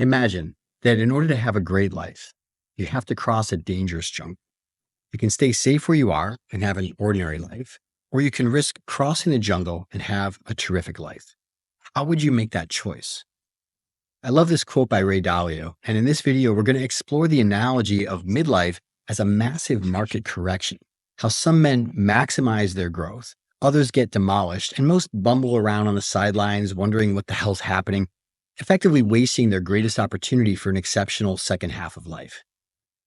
Imagine that in order to have a great life, you have to cross a dangerous jungle. You can stay safe where you are and have an ordinary life, or you can risk crossing the jungle and have a terrific life. How would you make that choice? I love this quote by Ray Dalio, and in this video, we're going to explore the analogy of midlife as a massive market correction, how some men maximize their growth, others get demolished, and most bumble around on the sidelines wondering what the hell's happening, effectively wasting their greatest opportunity for an exceptional second half of life.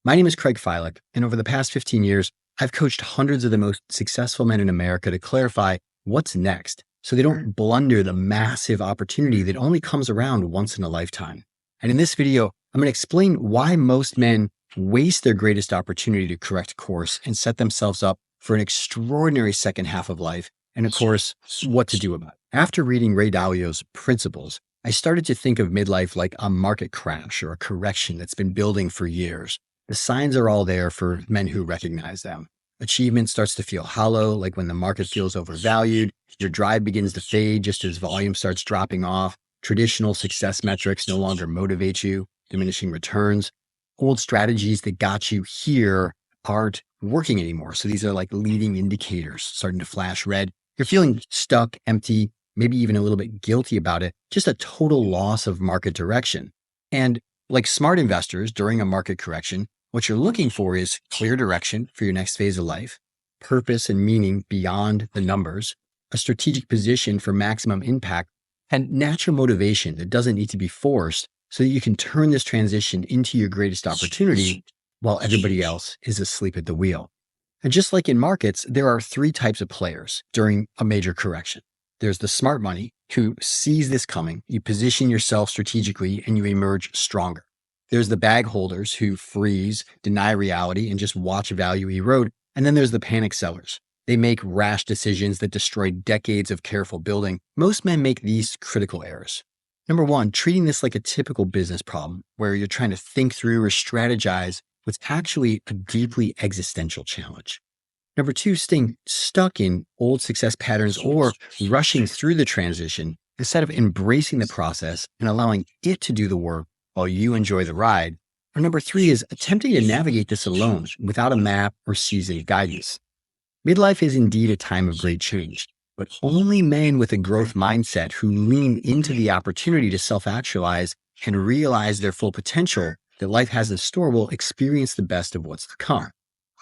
My name is Craig Filek, and over the past 15 years, I've coached hundreds of the most successful men in America to clarify what's next so they don't blunder the massive opportunity that only comes around once in a lifetime. And in this video, I'm going to explain why most men waste their greatest opportunity to correct course and set themselves up for an extraordinary second half of life, and of course, what to do about it. After reading Ray Dalio's principles, I started to think of midlife like a market crash or a correction that's been building for years. The signs are all there for men who recognize them. Achievement starts to feel hollow, like when the market feels overvalued. Your drive begins to fade just as volume starts dropping off. Traditional success metrics no longer motivate you, diminishing returns. Old strategies that got you here aren't working anymore. So these are like leading indicators starting to flash red. You're feeling stuck, empty, maybe even a little bit guilty about it. Just a total loss of market direction. And like smart investors during a market correction, what you're looking for is clear direction for your next phase of life, purpose and meaning beyond the numbers, a strategic position for maximum impact, and natural motivation that doesn't need to be forced so that you can turn this transition into your greatest opportunity while everybody else is asleep at the wheel. And just like in markets, there are three types of players during a major correction. There's the smart money who sees this coming, you position yourself strategically, and you emerge stronger. There's the bag holders who freeze, deny reality, and just watch value erode. And then there's the panic sellers. They make rash decisions that destroy decades of careful building. Most men make these critical errors. Number one, treating this like a typical business problem where you're trying to think through or strategize what's actually a deeply existential challenge. Number two, staying stuck in old success patterns or rushing through the transition instead of embracing the process and allowing it to do the work while you enjoy the ride. Or number three is attempting to navigate this alone without a map or seasoned guidance. Midlife is indeed a time of great change, but only men with a growth mindset who lean into the opportunity to self-actualize and realize their full potential that life has in store will experience the best of what's to come.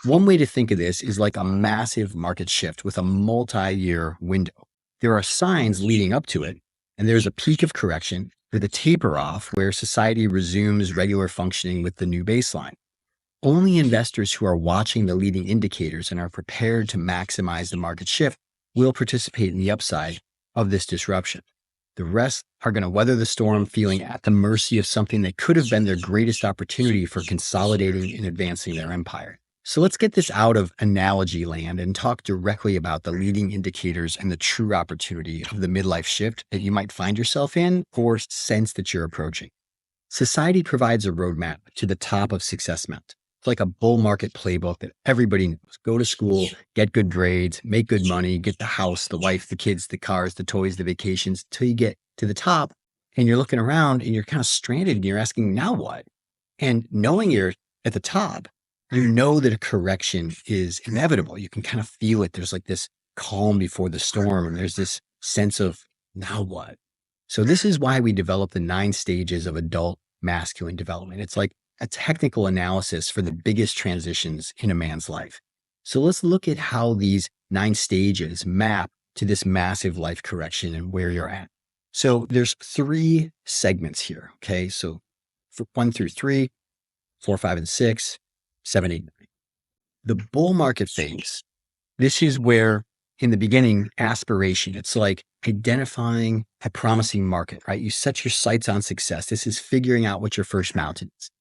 One way to think of this is like a massive market shift with a multi-year window. There are signs leading up to it, and there's a peak of correction with a taper off where society resumes regular functioning with the new baseline. Only investors who are watching the leading indicators and are prepared to maximize the market shift will participate in the upside of this disruption. The rest are going to weather the storm feeling at the mercy of something that could have been their greatest opportunity for consolidating and advancing their empire. So let's get this out of analogy land and talk directly about the leading indicators and the true opportunity of the midlife shift that you might find yourself in or sense that you're approaching. Society provides a roadmap to the top of success mountain. It's like a bull market playbook that everybody knows. Go to school, get good grades, make good money, get the house, the wife, the kids, the cars, the toys, the vacations, until you get to the top and you're looking around and you're kind of stranded and you're asking, now what? And knowing you're at the top, you know that a correction is inevitable. You can kind of feel it. There's like this calm before the storm, and there's this sense of now what? So this is why we develop the 9 stages of adult masculine development. It's like a technical analysis for the biggest transitions in a man's life. So let's look at how these 9 stages map to this massive life correction and where you're at. So there's 3 segments here. Okay. So for 1 through 3, 4, 5, and 6, 7, 8, 9. The bull market phase, this is where in the beginning, aspiration, it's like identifying a promising market, right? You set your sights on success. This is figuring out what your first mountain is.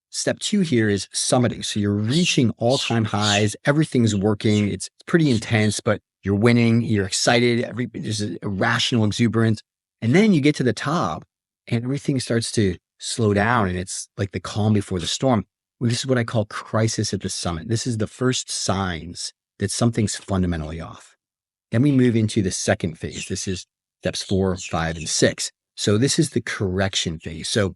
Step 2 here is summiting. So you're reaching all-time highs. Everything's working. It's pretty intense, but you're winning. You're excited. There's a irrational exuberance. And then you get to the top and everything starts to slow down. And it's like the calm before the storm. This is what I call crisis at the summit. This is the first signs that something's fundamentally off. Then we move into the second phase. This is steps 4, 5, and 6. So this is the correction phase. So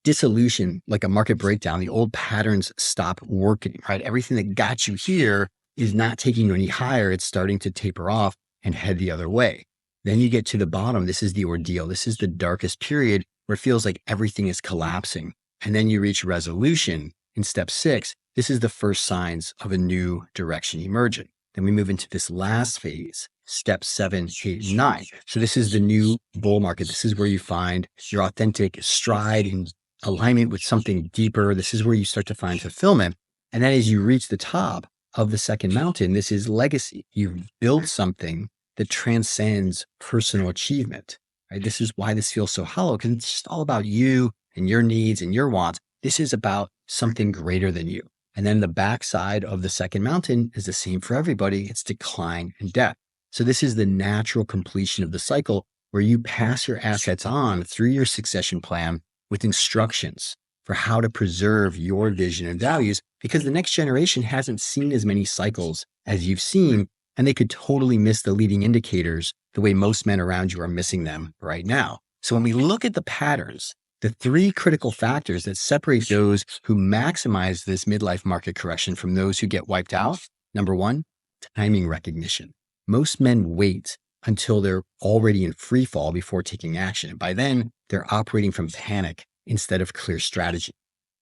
Dissolution, like a market breakdown, the old patterns stop working, right? Everything that got you here is not taking you any higher. It's starting to taper off and head the other way. Then you get to the bottom. This is the ordeal. This is the darkest period where it feels like everything is collapsing. And then you reach resolution in step 6. This is the first signs of a new direction emerging. Then we move into this last phase, step 7, 8, 9. So this is the new bull market. This is where you find your authentic stride and alignment with something deeper. This is where you start to find fulfillment. And then as you reach the top of the second mountain, this is legacy. You've built something that transcends personal achievement, right? This is why this feels so hollow, because it's just all about you and your needs and your wants. This is about something greater than you. And then the backside of the second mountain is the same for everybody. It's decline and death. So this is the natural completion of the cycle where you pass your assets on through your succession plan with instructions for how to preserve your vision and values, because the next generation hasn't seen as many cycles as you've seen, and they could totally miss the leading indicators the way most men around you are missing them right now. So when we look at the patterns, the 3 critical factors that separate those who maximize this midlife market correction from those who get wiped out. Number 1, timing recognition. Most men wait until they're already in free fall before taking action. And by then, they're operating from panic instead of clear strategy.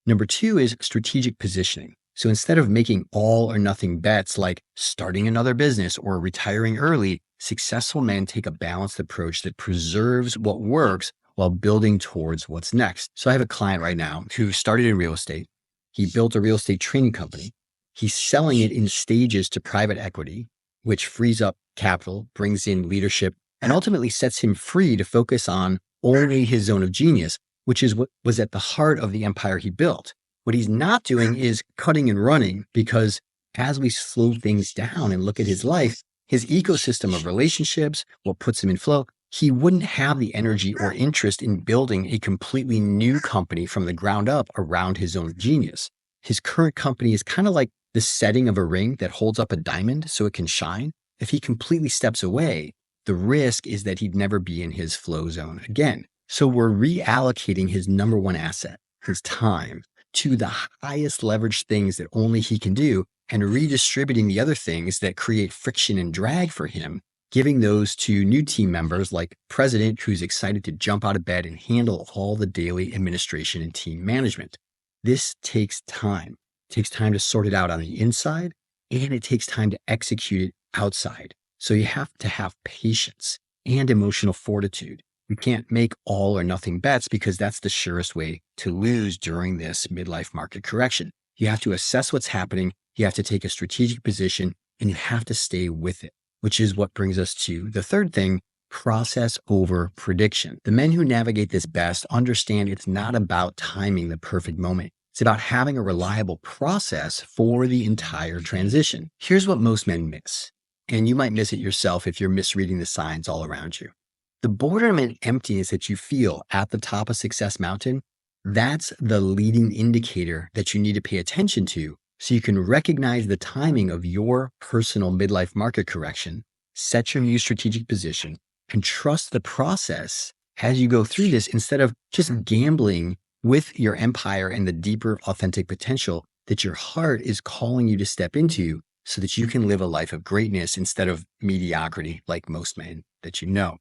Number 2 is strategic positioning. So instead of making all or nothing bets like starting another business or retiring early, successful men take a balanced approach that preserves what works while building towards what's next. So I have a client right now who started in real estate. He built a real estate training company. He's selling it in stages to private equity, which frees up capital, brings in leadership, and ultimately sets him free to focus on only his zone of genius, which is what was at the heart of the empire he built. What he's not doing is cutting and running, because as we slow things down and look at his life, his ecosystem of relationships, what puts him in flow, he wouldn't have the energy or interest in building a completely new company from the ground up around his own genius. His current company is kind of like the setting of a ring that holds up a diamond so it can shine. If he completely steps away, the risk is that he'd never be in his flow zone again. So we're reallocating his number 1 asset, his time, to the highest leverage things that only he can do, and redistributing the other things that create friction and drag for him, giving those to new team members like president who's excited to jump out of bed and handle all the daily administration and team management. This takes time. It takes time to sort it out on the inside, and it takes time to execute it outside. So you have to have patience and emotional fortitude. You can't make all or nothing bets, because that's the surest way to lose during this midlife market correction. You have to assess what's happening. You have to take a strategic position, and you have to stay with it, which is what brings us to the third thing, process over prediction. The men who navigate this best understand it's not about timing the perfect moment. It's about having a reliable process for the entire transition. Here's what most men miss, and you might miss it yourself if you're misreading the signs all around you. The boredom and emptiness that you feel at the top of Success Mountain, that's the leading indicator that you need to pay attention to, so you can recognize the timing of your personal midlife market correction, set your new strategic position, and trust the process as you go through this, instead of just gambling with your empire and the deeper authentic potential that your heart is calling you to step into, so that you can live a life of greatness instead of mediocrity like most men that you know.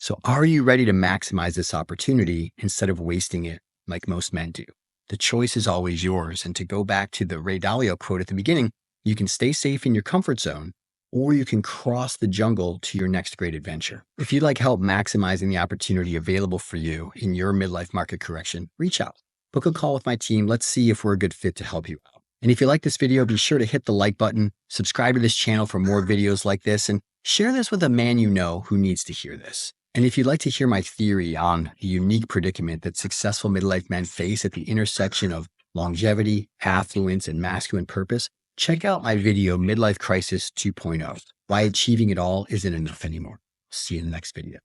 So are you ready to maximize this opportunity instead of wasting it like most men do? The choice is always yours. And to go back to the Ray Dalio quote at the beginning, you can stay safe in your comfort zone, or you can cross the jungle to your next great adventure. If you'd like help maximizing the opportunity available for you in your midlife market correction, reach out. Book a call with my team. Let's see if we're a good fit to help you out. And if you like this video, be sure to hit the like button, subscribe to this channel for more videos like this, and share this with a man you know who needs to hear this. And if you'd like to hear my theory on the unique predicament that successful midlife men face at the intersection of longevity, affluence, and masculine purpose, check out my video, Midlife Crisis 2.0, Why Achieving It All Isn't Enough Anymore. See you in the next video.